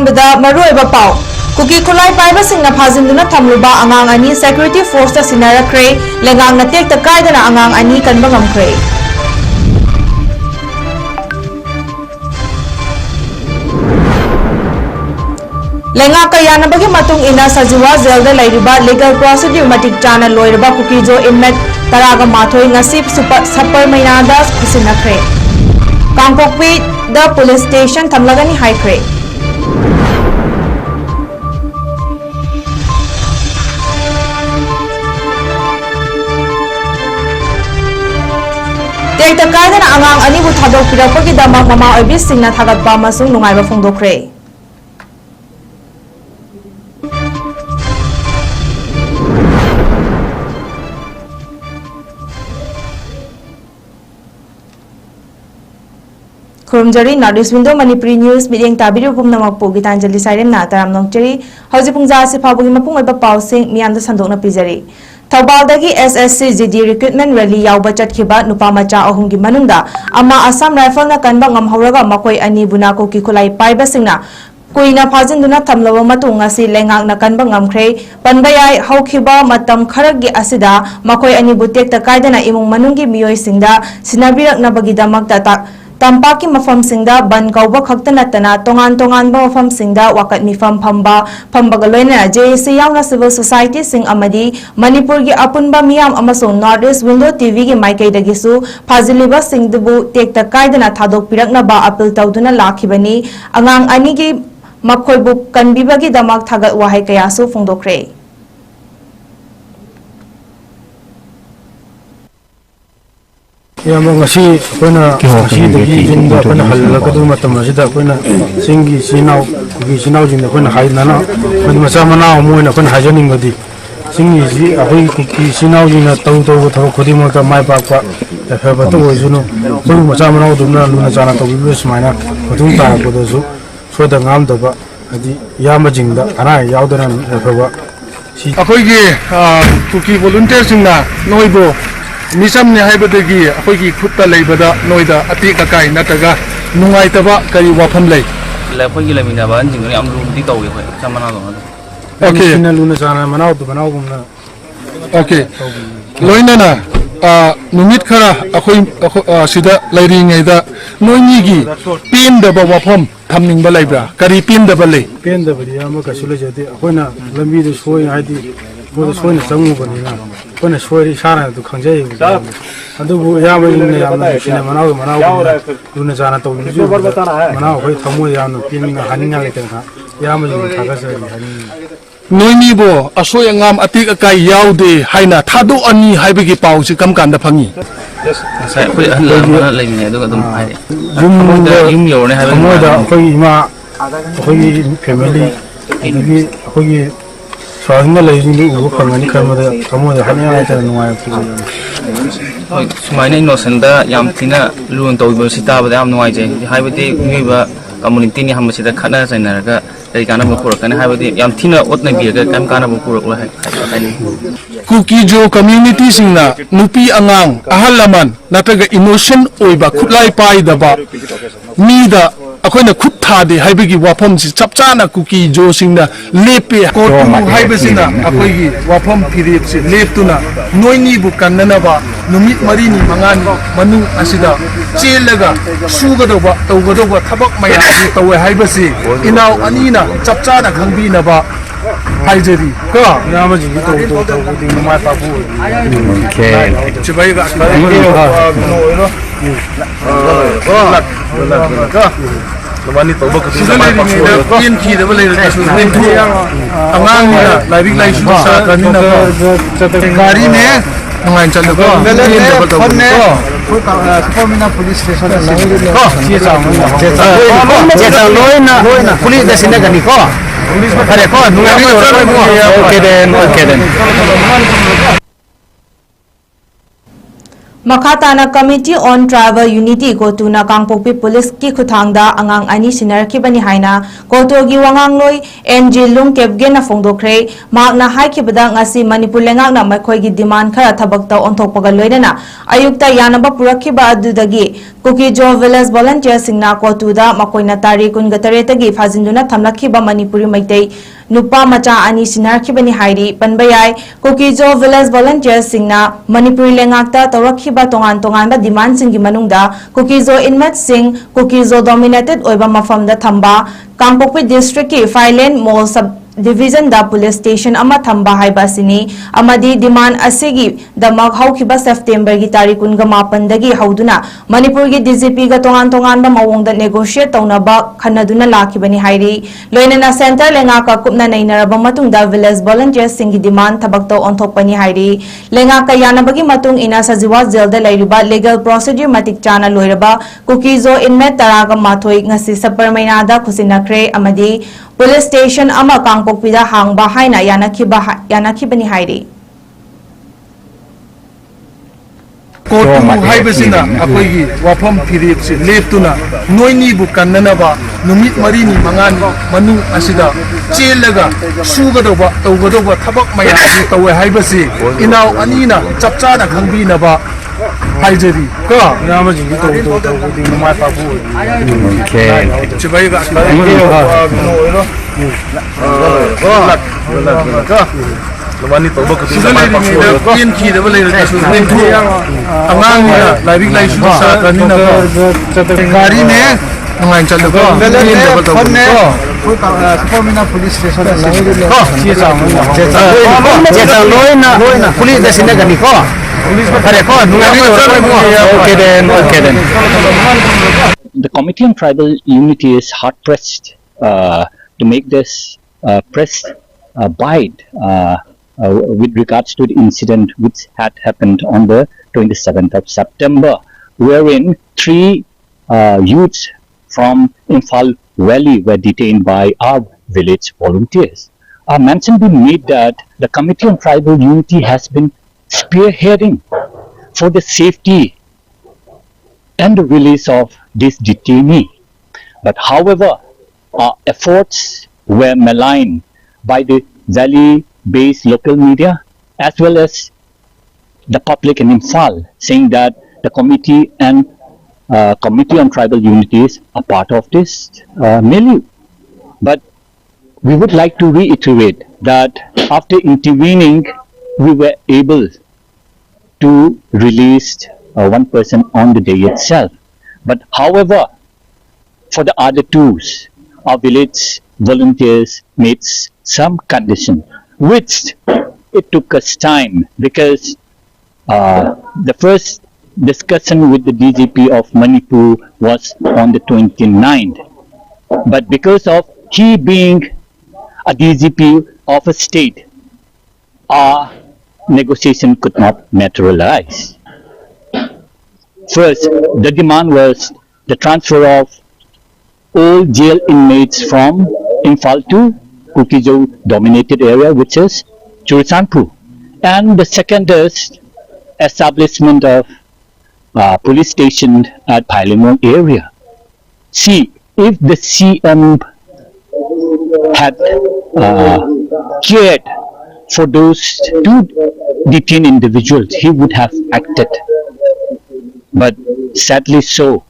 ꯑꯍꯥꯟꯕꯗ ꯃꯔꯨꯑꯣꯏꯕ ꯄꯥꯎ ꯀꯨꯀꯤ ꯈꯨꯠꯂꯥꯏ ꯄꯥꯏꯕꯁꯤꯡꯅ ꯐꯥꯖꯤꯟꯗꯨꯅ ꯊꯝꯂꯨꯕ ꯑꯉꯥꯡ ꯑꯅꯤ ꯁꯦꯀ꯭ꯌꯨꯔꯤꯇꯤ ꯐꯣꯔꯁꯇ ꯁꯤꯟꯅꯔꯛꯈ꯭ꯔꯦ ꯂꯩꯉꯥꯛꯅ ꯇꯦꯛꯇ ꯀꯥꯏꯗꯅ ꯑꯉꯥꯡ ꯑꯅꯤ ꯀꯟꯕ ꯉꯝꯈ꯭ꯔꯦ ꯂꯩꯉꯥꯛꯀ ꯌꯥꯅꯕꯒꯤ ꯃꯇꯨꯡ ꯏꯟꯅ ꯁꯖꯤꯋꯥ ꯖꯦꯜꯗ ꯂꯩꯔꯤꯕ ꯂꯤꯒꯦꯜ ꯄ꯭ꯔꯣꯁꯤꯗ꯭ꯌꯨꯔ ꯃꯇꯤꯛ ꯆꯥꯅ ꯂꯣꯏꯔꯕ ꯀꯨꯀꯤꯖꯣ ꯏꯟꯃꯦꯠ 11 ꯉꯁꯤ ꯁꯄꯔ ꯃꯩꯅꯥꯗ ꯈꯨꯠꯁꯤꯟꯅꯈ꯭ꯔꯦ ꯀꯥꯡꯄꯣꯛꯄꯤꯗ ꯄꯨꯂꯤꯁ ꯁ꯭ꯇꯦꯁꯟ ꯊꯝꯂꯒꯅꯤ ꯍꯥꯏꯈ꯭ꯔꯦ ꯇꯦꯛꯇ ꯀꯥꯏꯗꯅ ꯑꯉꯥꯡ ꯑꯅꯤꯕꯨ ꯊꯥꯗꯣꯛꯄꯤꯔꯛꯄꯒꯤꯗꯃꯛ ꯃꯃꯥ ꯑꯣꯏꯕꯤꯁꯤꯡꯅ ꯊꯥꯒꯠꯄ ꯑꯃꯁꯨꯡ ꯅꯨꯡꯉꯥꯏꯕ ꯐꯣꯡꯗꯣꯛꯈ꯭ꯔꯦ ꯈꯨꯔꯨꯝꯖꯔꯤ Northeast window Manipuri news ꯃꯤꯠꯌꯦꯡ ꯇꯥꯕꯤꯔꯤꯕ ꯄꯨꯝꯅꯃꯛꯄꯨ ꯒꯤꯇꯥꯟꯖꯂꯤ ꯁꯥꯏꯔꯦꯝꯅ ꯇꯔꯥꯝ ꯅꯣꯛꯆꯔꯤ ꯍꯧꯖꯤꯛ ꯄꯨꯡ ꯖꯥꯁꯤ ꯐꯥꯎꯕꯒꯤ ꯃꯄꯨꯡ ꯑꯣꯏꯕ ꯄꯥꯎꯁꯤꯡ ꯃꯤꯌꯥꯝꯗ ꯁꯟꯗꯣꯛꯅ ꯄꯤꯖꯔꯤ ꯊꯧꯕꯥꯜꯗꯒꯤ SSC GD ꯔꯤꯀ꯭ꯔꯨꯠꯃꯦꯟ ꯔꯦꯂꯤ ꯌꯥꯎꯕ ꯆꯠꯈꯤꯕ ꯅꯨꯄꯥ ꯃꯆꯥ 3ꯒꯤ ꯃꯅꯨꯡꯗ ꯑꯃ ꯑꯁꯥꯝ ꯔꯥꯏꯐꯜꯅ ꯀꯟꯕ ꯉꯝꯍꯧꯔꯒ ꯃꯈꯣꯏ ꯑꯅꯤꯕꯨꯅ ꯀꯨꯀꯤ ꯈꯨꯠꯂꯥꯏ ꯄꯥꯏꯕꯁꯤꯡꯅ ꯀꯨꯏꯅ ꯐꯥꯖꯤꯟꯗꯨꯅ ꯊꯝꯂꯕ ꯃꯇꯨꯡ ꯉꯁꯤ ꯂꯩꯉꯥꯛꯅ ꯀꯟꯕ ꯉꯝꯈ꯭ꯔꯦ ꯄꯟꯕ ꯌꯥꯏ ꯍꯧꯈꯤꯕ ꯃꯇꯝ ꯈꯔꯒꯤ ꯑꯁꯤꯗ ꯃꯈꯣꯏ ꯑꯅꯤꯕꯨ ꯇꯦꯛꯇ ꯀꯥꯏꯗꯅ ꯏꯃꯨꯡ ꯃꯅꯨꯡꯒꯤ ꯃꯤꯑꯣꯏꯁꯤꯡꯗ ꯁꯤꯟꯅꯕꯤꯔꯛꯅꯕꯒꯤꯗꯃꯛꯇ ꯇꯝꯄꯥꯛꯀꯤ ꯃꯐꯝꯁꯤꯡꯗ ꯕꯟ ꯀꯧꯕ ꯈꯛꯇ ꯅꯠꯇꯅ ꯇꯣꯉꯥꯟꯕ ꯃꯐꯝꯁꯤꯡꯗ ꯋꯥꯀꯠ ꯃꯤꯐꯝ ꯐꯝꯕꯒ ꯂꯣꯏꯅꯅ JAC ꯌꯥꯎꯅ ꯁꯤꯚꯤꯜ ꯁꯣꯁꯥꯏꯇꯤꯁꯤꯡ ꯑꯃꯗꯤ ꯃꯅꯤꯄꯨꯔꯒꯤ ꯑꯄꯨꯟꯕ ꯃꯤꯌꯥꯝ ꯑꯃꯁꯨꯡ ꯅꯣꯔꯠ ꯏꯁ ꯋꯤꯟꯗꯣ TVꯒꯤ ꯃꯥꯏꯀꯩꯗꯒꯤꯁꯨ ꯐꯥꯖꯤꯜꯂꯤꯕꯁꯤꯡꯗꯨꯕꯨ ꯇꯦꯛꯇ ꯀꯥꯏꯗꯅ ꯊꯥꯗꯣꯛꯄꯤꯔꯛꯅꯕ ꯑꯄꯤꯜ ꯇꯧꯗꯨꯅ ꯂꯥꯛꯈꯤꯕꯅꯤ ꯑꯉꯥꯡ ꯑꯅꯤꯒꯤ ꯃꯈꯣꯏꯕꯨ ꯀꯟꯕꯤꯕꯒꯤꯗꯃꯛ ꯊꯥꯒꯠ ꯋꯥꯍꯩ ꯀꯌꯥꯁꯨ ꯐꯣꯡꯗꯣꯛꯈ꯭ꯔꯦ ꯌꯥꯝꯅ ꯉꯁꯤ ꯑꯩꯈꯣꯏꯅ ꯉꯁꯤꯗꯒꯤ ꯌꯨꯝꯗ ꯑꯩꯈꯣꯏꯅ ꯍꯜꯂꯛꯀꯗꯕ ꯃꯇꯝ ꯑꯁꯤꯗ ꯑꯩꯈꯣꯏꯅ ꯆꯤꯡꯒꯤ ꯏꯆꯤꯜ ꯏꯅꯥꯎ ꯀꯨꯀꯤ ꯏꯆꯤꯜ ꯏꯅꯥꯎꯁꯤꯡꯗ ꯑꯩꯈꯣꯏꯅ ꯍꯥꯏꯅꯅ ꯃꯆꯥ ꯃꯅꯥꯎ ꯑꯃ ꯑꯣꯏꯅ ꯑꯩꯈꯣꯏꯅ ꯍꯥꯏꯖꯅꯤꯡꯕꯗꯤ ꯆꯤꯡꯒꯤ ꯑꯩꯈꯣꯏꯒꯤ ꯀꯨꯀꯤ ꯏꯆꯤꯜ ꯏꯅꯥꯎꯁꯤꯡꯅ ꯇꯧꯕ ꯊꯕꯛ ꯈꯨꯗꯤꯡꯃꯛꯇ ꯃꯥꯏ ꯄꯥꯛꯄ ꯌꯥꯏꯐꯕꯇ ꯑꯣꯏꯁꯅꯨ ꯑꯩꯈꯣꯏꯕꯨ ꯃꯆꯥ ꯃꯅꯥꯎꯗꯨꯅ ꯂꯨꯅ ꯆꯥꯟꯅ ꯇꯧꯕꯤꯕ ꯁꯨꯃꯥꯏꯅ ꯃꯇꯨꯡ ꯇꯥꯔꯛꯄꯗꯁꯨ ꯁꯣꯏꯗ ꯉꯥꯝꯗꯕ ꯍꯥꯏꯗꯤ ꯏꯌꯥꯝꯕꯁꯤꯡꯗ ꯑꯅꯥ ꯑꯌꯦꯛ ꯌꯥꯎꯗꯅ ꯌꯥꯏꯐꯕ ꯑꯩꯈꯣꯏꯒꯤ ꯀꯨꯀꯤ ꯚꯣꯂꯨꯟꯇꯤꯌꯔꯁꯤꯡꯅ ꯅꯣꯏꯕꯨ ꯃꯤꯆꯝꯅꯦ ꯍꯥꯏꯕꯗꯒꯤ ꯑꯩꯈꯣꯏꯒꯤ ꯈꯨꯠꯇ ꯂꯩꯕꯗ ꯅꯣꯏꯗ ꯑꯇꯦꯛ ꯑꯀꯥꯏ ꯅꯠꯇ꯭ꯔꯒ ꯅꯨꯡꯉꯥꯏꯇꯕ ꯀꯔꯤ ꯋꯥꯐꯝ ꯂꯩ ꯑꯩꯈꯣꯏꯒꯤ ꯂꯩꯃꯤꯟꯅꯕ ꯑꯍꯟꯁꯤꯡꯗꯨꯅ ꯌꯥꯝ ꯂꯨꯅꯗꯤ ꯇꯧꯋꯤ ꯑꯩꯈꯣꯏ ꯆꯞ ꯃꯥꯟꯅꯕ ꯑꯣꯀꯦ ꯂꯨꯅ ꯆꯥꯟꯅ ꯃꯅꯥꯎꯒꯨꯝꯅ ꯑꯣꯀꯦ ꯂꯣꯏꯅꯅ ꯅꯨꯃꯤꯠ ꯈꯔ ꯑꯩꯈꯣꯏ ꯁꯤꯗ ꯂꯩꯔꯤꯉꯩꯗ ꯅꯣꯏꯅꯤꯒꯤ ꯄꯦꯟꯗꯕ ꯋꯥꯐꯝ ꯊꯝꯅꯤꯡꯕ ꯂꯩꯕ꯭ꯔꯥ ꯀꯔꯤ ꯄꯦꯟꯗꯕ ꯂꯩ ꯄꯦꯟꯗꯕꯗꯤ ꯑꯃ ꯀꯩꯁꯨ ꯂꯩꯖꯗꯦ ꯑꯩꯈꯣꯏꯅ ꯂꯝꯕꯤꯗ ꯁꯣꯏ ꯍꯥꯏꯗꯤ ꯃꯣꯏꯗ ꯁꯣꯏꯅ ꯆꯪꯉꯨꯕꯅꯤꯅ ꯑꯩꯈꯣꯏꯅ ꯁꯣꯏꯔꯤ ꯏꯁꯥꯅ ꯑꯗꯨ ꯈꯪꯖꯩꯌꯦꯕ ꯑꯗꯨꯕꯨ ꯏꯌꯥꯝꯕꯁꯤꯡꯅ ꯌꯥꯝꯅ ꯅꯨꯡꯁꯤꯅ ꯃꯅꯥꯎꯒꯨꯝꯅ ꯂꯨꯅ ꯆꯥꯟꯅ ꯇꯧꯕꯤꯕꯁꯨ ꯃꯅꯥꯎ ꯑꯩꯈꯣꯏ ꯊꯃꯣꯏ ꯌꯥꯝꯅ ꯄꯦꯟꯅ ꯍꯥꯏꯅꯤꯡꯉꯥꯏ ꯂꯩꯇꯅ ꯏꯌꯥꯝꯕꯁꯤꯡꯅ ꯊꯥꯒꯠꯆꯔꯤ ꯍꯥꯏꯅꯤꯡꯉꯤ ꯅꯣꯏꯅꯤꯕꯨ ꯑꯁꯣꯏ ꯑꯉꯥꯝ ꯑꯇꯦꯛ ꯑꯀꯥꯏ ꯌꯥꯎꯗꯦ ꯍꯥꯏꯅ ꯊꯥꯗꯣꯛꯑꯅꯤ ꯍꯥꯏꯕꯒꯤ ꯄꯥꯎꯁꯤ ꯀꯔꯝ ꯀꯥꯟꯗ ꯐꯪꯉꯤ ꯉꯁꯥꯏ ꯑꯩꯈꯣꯏ ꯑꯍꯜ ꯑꯃꯅ ꯂꯩꯃꯤꯟꯅꯩ ꯑꯗꯨꯒ ꯑꯗꯨꯝ ꯍꯥꯏꯔꯦ ꯌꯨꯝ ꯌꯧꯔꯅꯤ ꯍꯥꯏꯕꯒꯤ ꯊꯃꯣꯏꯗ ꯑꯩꯈꯣꯏꯒꯤ ꯏꯃꯥ ꯑꯩꯈꯣꯏꯒꯤ ꯐꯦꯃꯤꯂꯤ ꯑꯗꯒꯤ ꯑꯩꯈꯣꯏꯒꯤ ꯁꯔꯥꯎꯟꯗꯤꯡꯗ ꯂꯩꯔꯤꯁꯤꯡꯗꯨ ꯎꯕ ꯐꯪꯒꯅꯤ ꯈꯟꯕꯗ ꯊꯃꯣꯏꯗ ꯍꯥꯏꯅꯤꯡꯉꯥꯏ ꯂꯩꯇꯅ ꯅꯨꯡꯉꯥꯏꯕ ꯐꯥꯎꯏ ꯍꯣꯏ ꯁꯨꯃꯥꯏꯅ ꯏꯅꯣꯁꯦꯟꯗ ꯌꯥꯝ ꯊꯤꯅ ꯂꯨꯅ ꯇꯧꯕꯤꯕꯁꯤ ꯇꯥꯕꯗ ꯌꯥꯝ ꯅꯨꯡꯉꯥꯏꯖꯩ ꯍꯥꯏꯕꯗꯤ ꯃꯤꯑꯣꯏꯕ ꯀꯝꯃꯨꯅꯤꯇꯤꯅꯤ ꯍꯪꯕꯁꯤꯗ ꯈꯠꯅ ꯆꯩꯅꯔꯒ ꯀꯔꯤ ꯀꯥꯟꯅꯕ ꯄꯨꯔꯛꯀꯅꯤ ꯍꯥꯏꯕꯗꯤ ꯌꯥꯝ ꯊꯤꯅ ꯑꯣꯠꯅꯕꯤꯔꯒ ꯀꯔꯤꯝ ꯀꯥꯟꯅꯕ ꯄꯨꯔꯛꯂꯣꯏ ꯍꯥꯏꯅꯤꯡꯉꯤ ꯀꯨꯀꯤꯖꯣ ꯀꯝꯃ꯭ꯌꯨꯅꯤꯇꯤꯁꯤꯡꯅ ꯅꯨꯄꯤ ꯑꯉꯥꯡ ꯑꯍꯜ ꯂꯃꯟ ꯅꯠꯇ꯭ꯔꯒ ꯏꯅꯣꯁꯦꯟ ꯑꯣꯏꯕ ꯈꯨꯠꯂꯥꯏ ꯄꯥꯏꯗꯕ ꯃꯤꯗ ꯑꯩꯈꯣꯏꯅ ꯈꯨꯠ ꯊꯥꯗꯦ ꯍꯥꯏꯕꯒꯤ ꯋꯥꯐꯝꯁꯤ ꯆꯞ ꯆꯥꯅ ꯀꯨꯀꯤꯖꯣꯁꯤꯡꯅ ꯂꯦꯞꯄꯦ ꯀꯣꯔꯠ ꯍꯥꯏꯕꯁꯤꯅ ꯑꯩꯈꯣꯏꯒꯤ ꯋꯥꯐꯝ ꯐꯤꯔꯦꯞꯁꯤ ꯂꯦꯞꯇꯨꯅ ꯅꯣꯏꯅꯤꯕꯨ ꯀꯟꯅꯅꯕ ꯅꯨꯃꯤꯠ 4ꯅꯤ 5ꯅꯤ ꯃꯅꯨꯡ ꯑꯁꯤꯗ ꯆꯦꯜꯂꯒ ꯁꯨꯒꯗꯧꯕ ꯇꯧꯒꯗꯧꯕ ꯊꯕꯛ ꯃꯌꯥꯝꯁꯤ ꯇꯧꯋꯦ ꯍꯥꯏꯕꯁꯤ ꯏꯅꯥꯎ ꯑꯅꯤꯅ ꯆꯞ ꯆꯥꯅ ꯈꯪꯕꯤꯅꯕ ꯍꯥꯏꯖꯔꯤ ꯀꯣ ꯏꯌꯥꯝꯕꯁꯤꯡꯒꯤ ꯇꯧꯕ ꯈꯨꯗꯤꯡꯃꯛ ꯃꯥꯏ ꯄꯥꯛꯄ ꯅꯕꯥꯅꯤ ꯇꯧꯕ ꯈꯨꯗꯤꯡꯃꯛ ꯃꯥꯏ ꯄꯥꯛꯄ ꯄꯦꯟꯈꯤꯗꯕ ꯂꯩꯔꯒꯁꯨ ꯑꯉꯥꯡꯅꯤꯅ ꯂꯥꯏꯔꯤꯛ ꯂꯥꯏꯁꯨ ꯁꯥꯈ꯭ꯔꯅꯤꯅꯀꯣ ꯒꯥꯔꯤꯅꯦ ꯅꯨꯡꯉꯥꯏꯅ ꯆꯠꯂꯨꯀꯣ ꯄꯦꯟꯗꯕ ꯇꯧꯒꯅꯨꯀꯣ ꯁꯨꯄꯔꯃꯤꯅ ꯄꯨꯂꯤꯁ ꯁ꯭ꯇꯦꯁꯟꯗ ꯂꯣꯏꯅ ꯄꯨꯂꯤꯁꯇ ꯁꯤꯟꯅꯒꯅꯤꯀꯣ ꯐꯔꯦꯀꯣ Makhatana Committee on Tribal Unity Kotuna Kangpokpi Police ki Kuthangda Angang Ani Sinarkibani Haina Kotogi Wangangloi 𝐿𝐁𝐿𝐽𝐸 na Fongdokre Magna Haikibada Ngasi Manipur Lengakna Makhoi demand Khara Thabakta Ontokpaga Loinana Ayukta Yanaba Purakiba Adudagi 𝐶𝐞𝐲 Village Volunteer Singna Kotuda Makoina Tari Kungataretaги Fazinduna Thamlakiba Manipuri Maitei Nupa Macha Ani Sinarkibani Hairi Panbayai 𝐶𝐞𝐲 Village Volunteer Singna Manipuri Lengakta Tawrakiba Tongan Tonganba demand Singi Manungda 𝐶𝐞𝐲 Inmet Sing 𝐶𝐞𝐲 Dominated Oiba Mafamda Thamba Kangpokpi District ki Phailen Mall Sub Division da Police Station ama thamba haiba sini amadi demand asigi damak haukiba September gi tarikh 18 dagi hauduna Manipur gi DGP ga tongan ba mawongda negotiate taunaba khanaduna lakibani hairi loinana center lenga ka kupna nainaraba matungda village volunteers singi demand thabakto onthokpani hairi lenga ka yanabagi matung ina sajiwa jail da lairiba legal procedure matik chana loiraba 𝐶𝐞𝐲 inmate taraga mathoi ngasi saparmaina da khusinakre amadi Police Station ama Kangpokpida hangba haina yanakibani hairi Kotu haibasina akoigi wafam phirip si leptuna noini bu kannanaba numit marini mangani manu asida chelaga sugadoba tawgadoba thabak mayam tawe haibasi inaw anina chapchana khangbinaba haijari ko yamaji to mai pa bu okay chibai ga Lumani to bak ti mai pa ko pin ki de bale de su pin thu angang ya laibik lai su sa kan na ko gari ne ngai chal ko pin de bal to ko Sapamina police station ko Jeta loina police da sinaga ni ko The Committee on Tribal Unity is hard pressed to make this press bite with regards to the incident which had happened on the 27th of September, wherein 3 youths from Imphal Valley were detained by our village volunteers. Mention been made that the Committee on Tribal Unity has been spearheading for the safety and the release of this detainee. But however, our efforts were maligned by the valley-based local media as well as the public in Imphal, saying that the committee and Committee on Tribal Unity is a part of this milieu. But we would like to reiterate that after intervening, we were able to release one person on the day itself. But however, for the other 2, our village volunteers made some condition, which it took us time because the first discussion with the DGP of Manipur was on the 29th. But because of he being a DGP of a state, our negotiation could not materialize. First, the demand was the transfer of all jail inmates from Imphal to 𝐶𝐞𝐲 dominated area, which is Churisanpur. And the second is establishment of police station at Phailen area. See, if the CM had cared for those 2 detained individuals, he would have acted. But sadly so,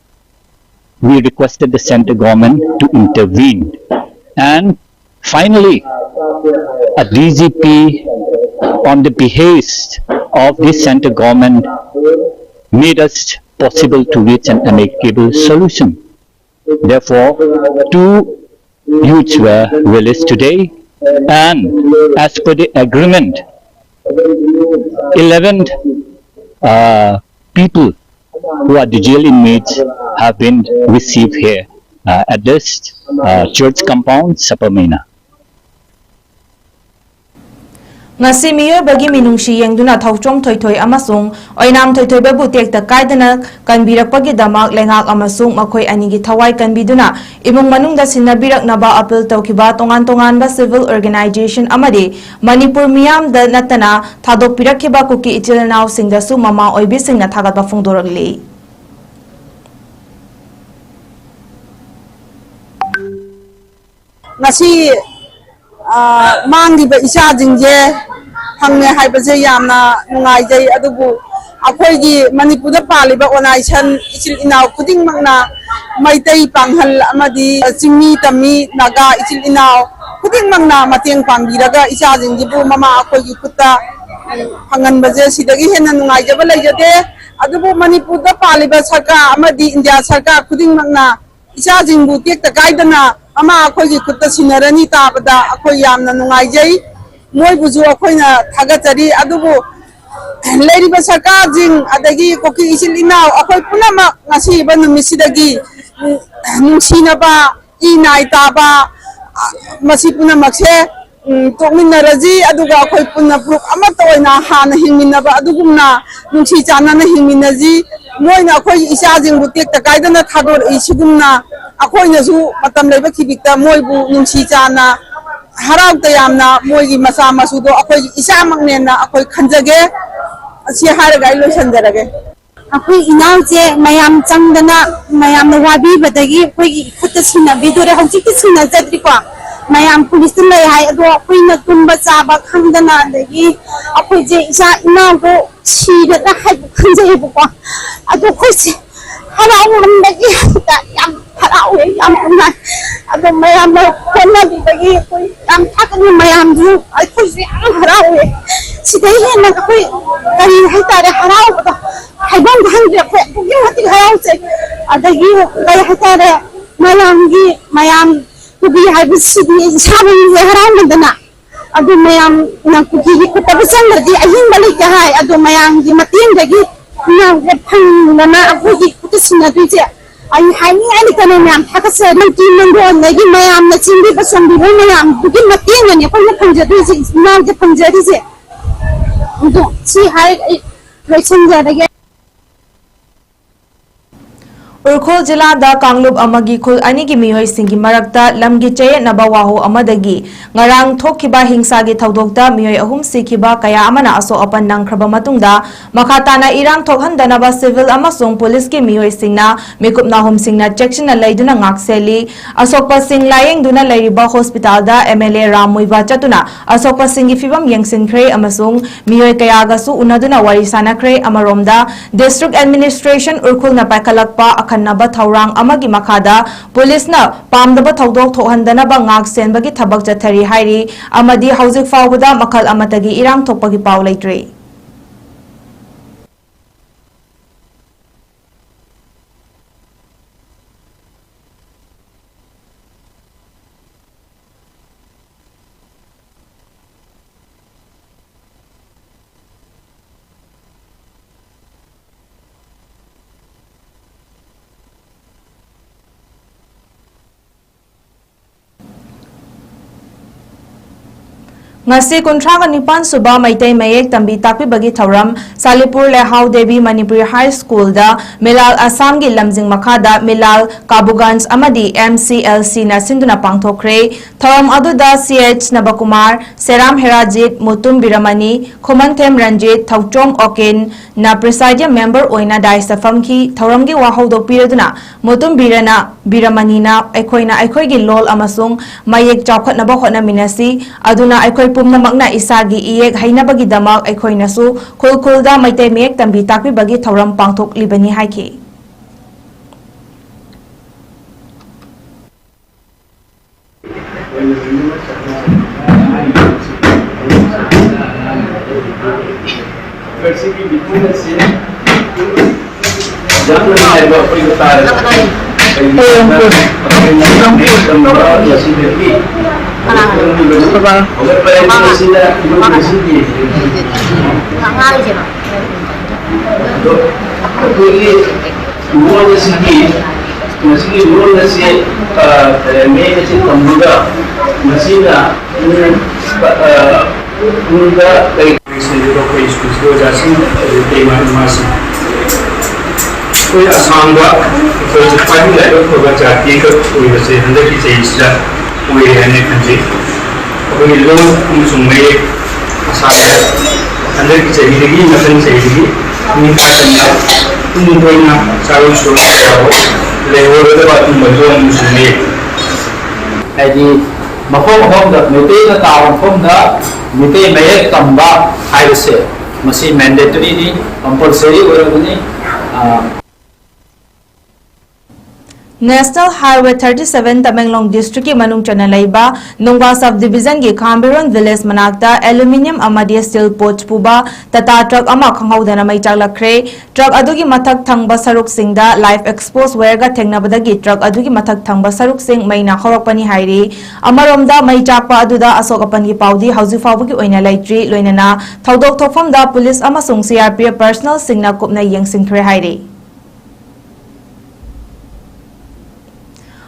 we requested the central government to intervene. And finally, a DGP on the behest of this central government made us possible to reach an amicable solution. Therefore, 2 youths were released today, and as per the agreement, 11 people who are the jail inmates have been received here at this church compound, Sapamina. ngasi miyoibagi minungsi yengduna thauchom thoithoi amasung oinam thoithoi babu tekta kaidana kanbirakpagi damak lengak amasung makhoi anigi thawai kanbiduna imung manungda sinabiraknaba appeal tawkiba tongan civil organization amadi manipur miyam da natana thadokpirakhiba kuki ichilnaw singdasu mama oibi singna thagatba phongdoragli ngasi mangdiba isa jingje hangne haibase yamna nungaijai adubu akhoi manipurda paliba onaisan ichil inaw kuding makna maitai panghal amadi chingmi tammi naga ichil inaw kuding makna mateng pangbiraga isa jingjibu mama akhoi kutta hangan baje sidagi henna nungaijaba leijade adubu manipurda paliba sarkar amadi india sarkar kuding makna isa jingbu tekta kaidana ama akhoi kutta sinarani tabada akhoi yamna nungaijai moi buju akoina thagachari adubu leiriba sarkar jing adagi koki isil inaw akoi punama ngasi ba numisidagi nungsinaba inai taba masi punamakse tokminaraji aduga akoi punna proof ama toina hana hingminaba adugumna nungsi chanana hingminaji moina akoi isa jing butek ta kaidana thador isigumna akoina su matam leiba khibikta moibu nungsi chana harau tayamna moigi masa masudo akoi isa maknena akoi khanjage asi haraga ilo sanjarage akoi inaw je mayam changdana mayam na wabi badagi akoi khutta sina bidore hojiki sina jadri ko mayam police lai hai ado akoi na tumba chaba khangdana dagi akoi je isa inaw go sida da hai khanjai ko ado khoi se harau mandagi ta yam harau yam na ado mayam na konna dibagi akoi yam thakani mayam ju akoi se harau sidai hena akoi kari hai tare harau ko haibang hangre ko bugi hati harau se adagi kai hai tare mayam kubi haibu sidi sabang harau mandana ado mayam na kubi ko tabasang di ahin balik hai ado mayam di mating dagi na phang na akoi ko sina duje ai haini ani kana mayam thakasa nang tin nang do nagi mayam na chimbi basam bi mayam bugi mating ani ko na phangja duje na je phangja duje ado si hai loisan jadage Urkhol jila da kanglub amagi khul ani gi mihoi singi marakta lamgi chaye nabawaho amadagi ngarang thokhiba hingsa gi thaudokta mihoi ahum sikhiba kaya amana aso apan nangkraba matungda makhatana irang thokhandana ba civil amasung police gi mihoi singna mikupna hum singna section laiduna ngakseli asokpa sing layeng duna lairiba hospital da MLA Ramuiba chatuna asokpa singi fibam yengsinkhre amasung mihoi kaya ga su unaduna warisana khre amaromda district administration urkhul na paikalakpa naba thaurang amagi makada police na pamdaba thaudok thohandana ba ngak senbagi thabak chathari hairi amadi hauzik fawbada makhal amatagi irang thokpagi paw leitre ngasi kontraga nipan suba maitai mayek tambi takpi bagi thauram Salipur Lehau Devi Manipuri High School da Milal Assam gi lamjing makhada Milal Kabugans amadi MCLC na sinduna pangthokre thauram adu da CH Nabakumar Seram Herajit Mutum Biramani Khomanthem Ranjit Thauchom Okin na presidium member oina dai safamki thauram gi wahaudo piraduna Mutum Birana Biramani na aikoi gi lol amasung mayek chawkhat na ba khona minasi aduna aikoi pumna makna isagi iyek hainabagi damak aikhoinasu khulkhulda maitai mek tambi takpi bagi thauram pangthok libani haiki उनका कई संजोग कोई school को जासी कई मासी कोई आसाम का कोई पार्टी लाइव को जाती है कोई वैसे अंदर की चीज़ ला कोई रहने खंजे कोई लोग मुझमें आसाम अंदर की चीज़ लगी मसन चीज़ लगी निकाल करना तुम कोई ना चारों शुरू करो ले वो तो बात तुम बंदों मुझमें ऐसी मफों मफों द मिटे का तावन फों द मिटे में तंबा हाई से मसी mandatory knee compulsory वरगुनी National Highway 37 Tamenglong District ki manung chana laiba Nongwa Subdivision ki Khambiron Village manakta aluminium amadi steel poach puba tata truck ama khanghaudana mai chaklakre truck adugi mathak thangba saruk singda live expose wire ga thengnabadagi truck adugi mathak thangba saruk sing maina khorakpani hairi amaromda mai chakpa aduda asokapan ki paudi hauji fawbu ki oina laitri loinana thodok thokfamda police amasung CRPF personal singna kupna yengsingkhre hairi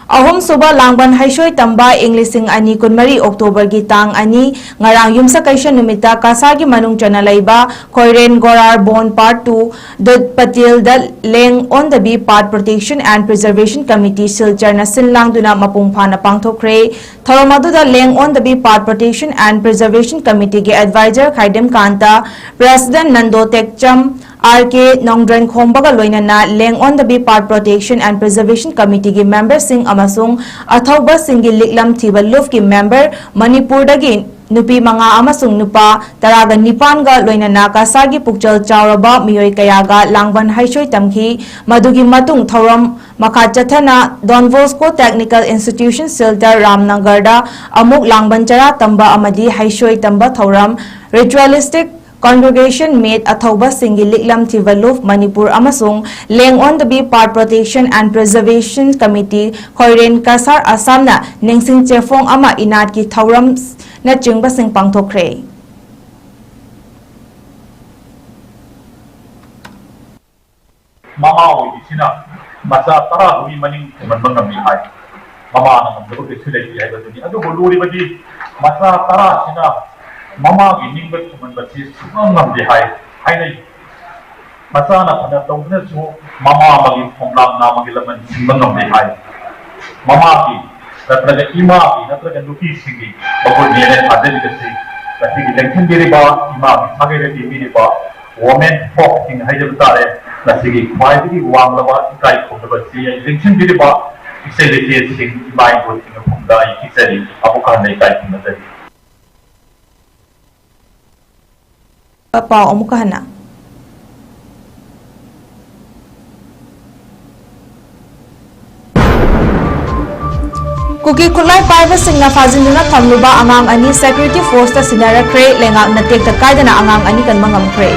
Ahom suba langban haishoy tamba Englising ani kunmari October gi tang ani ngarang yumsa kaisha numita kasagi manung chana laiba Koiren Gorar Bon Part 2 Dod Patil da Leng on the Bee Part Protection and Preservation Committee Silchar na sinlang duna mapungpha na pangthokre Thoromadu da Leng on the Bee Part Protection and Preservation Committee ge advisor Khaidem Kanta President Nando Tekcham RK Nongdran Khombaga loinana Leng on the Bee Part Protection and Preservation Committee ki member sing amasung athauba singi liklam thiba luf ki member manipur dagi nupi manga amasung nupa taraga nipan ga loinana kasagi pukchal chawraba miyoi kayaga langban haishoi tamki madugi matung thoram makha chathana Don Bosco Technical Institution Siltar Ramnagarda amuk langban chara tamba amadi haishoi tamba thoram ritualistic Congregation made athauba singi liklam thivaluf Manipur amasung Leng on the Bee Part Protection and Preservation Committee Koiren Kasar Assamna Ningsing Chefong ama inat ki thauram na chingba sing pangthokre Mama isina masa tara hui maning manbangam ni hai mama na mamdo ke sile ki hai baduni adu boluri badi masa tara sina Mama gining bet kuman bati sungam ngam di hai nei masa na pada tau na so mama bagi phonglam na bagi laman simbang ngam di hai mama ki natraga ima ki natraga nuki singi bagol ni ne ade ni kasi kasi ki lengthen diri ba ima ki thage re ti ni ba women folk king hai jab tare kasi ki mai ki wang la ba kai khom ba si lengthen diri ba isai le ti sing mai go ti phongda ki sari apu ka nei kai ki na Pao omukahana Kuki kulai paiba singna fazinduna thamluba angang ani security force ta sinara kre lengak na tek ta kaidana angang ani kan mangam kre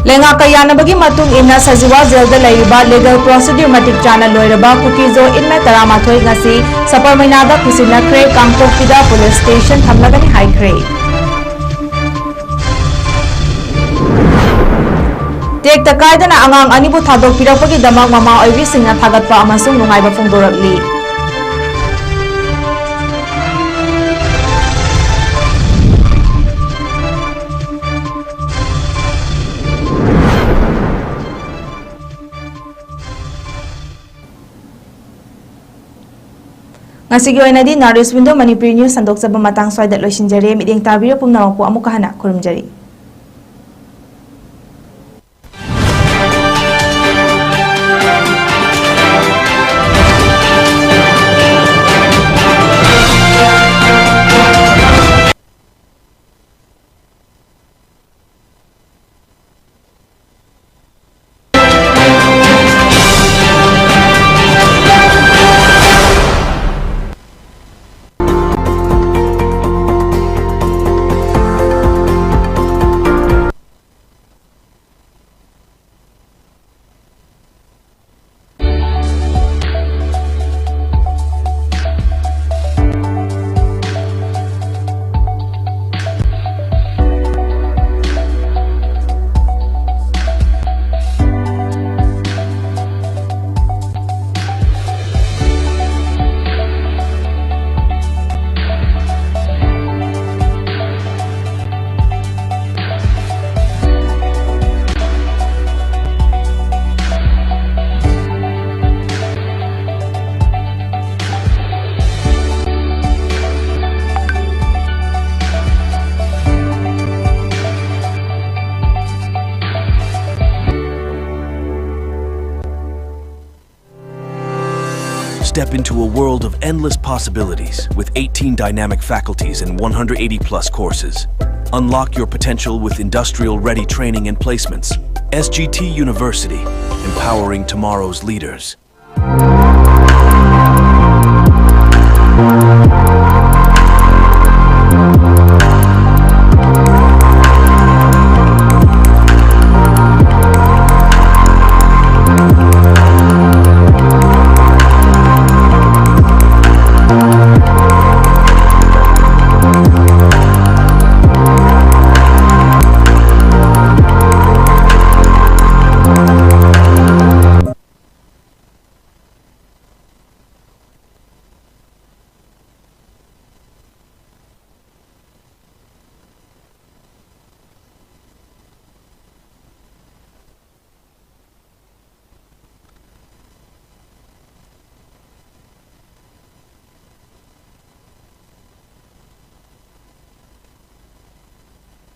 Lenga kayana bagi matung ina sajiwa jail da laiba legal procedure matik chana loiraba kukizo inme taramathoi ngasi saparmainada kisina kre kangtokpida police station thamlagani high kre tek takaidana angang anibu thadok pirakpagi damak mama oibi singna thagatpa amasung nungaiba phongdorakli Ngasigi oinadi Narus Window Manipur News sandok sabam matang swaidat loisinjare mideng tabira pumnawapu amukahana kurumjari Step into a world of endless possibilities with 18 dynamic faculties and 180+ courses. Unlock your potential with industrial-ready training and placements. SGT University, empowering tomorrow's leaders.